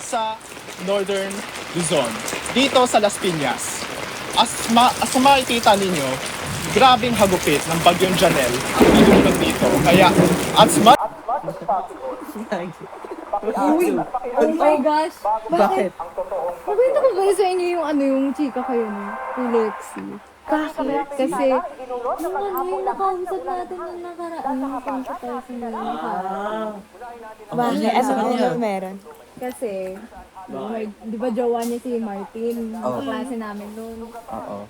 sa Northern Luzon, dito sa Las Piñas. As makikita ninyo, grabing hagupit ng bagyong Janelle ang ilulog dito. Kaya, as much as possible, Uy! Oh my gosh! Bakit? Nagkwento ko ba sa inyo yung yung chika kayo ni Lexi? Bakit? Kasi, yung nakausap natin nung nakaraan, yung punta tayo sa Bakit? Ano meron? Kasi, di ba jowa niya si Martin? Yung klase namin noon. Oo.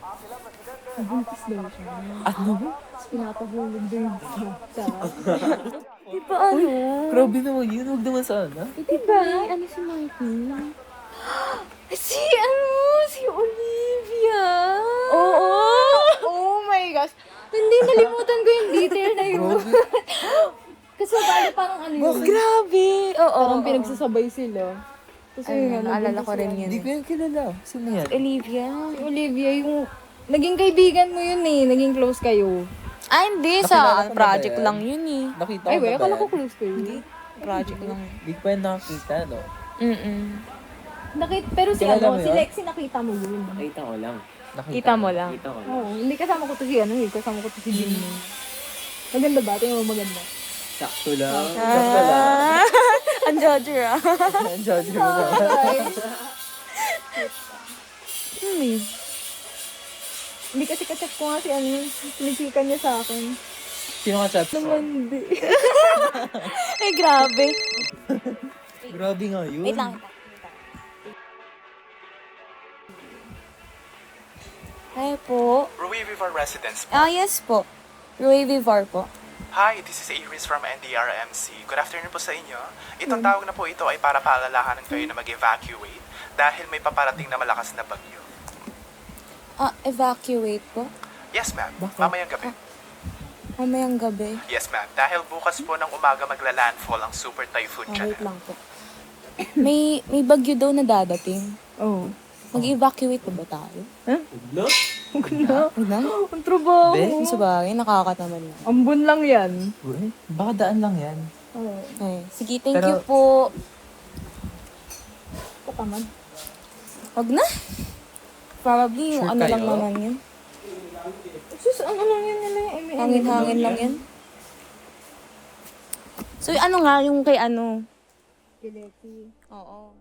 Buntis daw siya. Ano? Tapos pinapahulog daw yung bata. Di ba ano? Grabe naman yun. Huwag naman sana. Di ba? Ano si Martin? Si Olivia! Oo! Oh my gosh! Hindi, nalimutan ko yung detail na yun. Kasi parang ano yun. Grabe! Oo. Parang pinagsasabay sila. Kasi Naalala ko rin yun. Hindi ko yan kilala. Sino yan? Olivia. Si Olivia, yung naging kaibigan mo yun eh. Naging close kayo. Hindi. Nakilala ko na Project ba yan? lang yun eh. Nakita Ay, ko wait, na ba akala yan? ko close kayo. Hindi. Project lang. Hindi ko pa yan nakakita, no? Pero si Kilala mo si yun? Lexi nakita mo yun. Nakita ko lang. Kita mo lang. Nakita ko lang. Oo, hindi kasama ko to si kasama ko to si Jim. Maganda ba? Tingnan mo maganda. Sakto lang. Sakto lang. Ang judger ah. Ang judge mo na. Hindi kasi kachat ko nga si sinisikan niya sa akin. Sino ka chat? Naman di. Ay, grabe. Grabe nga yun. Wait lang. Hi po. Rui Vivar Residence. Yes po. Rui Vivar po. Hi, this is Iris from NDRMC. Good afternoon po sa inyo. Itong tawag na po ito ay para paalalahanan kayo na mag-evacuate dahil may paparating na malakas na bagyo. Evacuate po. Yes, ma'am. Bakit? Mamayang gabi. Mamayang gabi. Yes, ma'am. Dahil bukas po ng umaga magla-landfall ang super typhoon Wait Janelle. lang po. May bagyo daw na dadating. Oo. Mag-evacuate pa ba tayo? No? Huwag na. Ang trabaho. Be? Sa bagay, nakakataman lang. Ambon lang yan. Uy, baka daan lang yan. Oo. Ay, sige, thank Pero- you po. Katamad. Wag na. Probably yung Sure ano lang kayo? naman yun. Sus, ano lang yan nila yung Hangin-hangin lang yan. So, yung ano nga, yung kay ano? Lexi. Oo.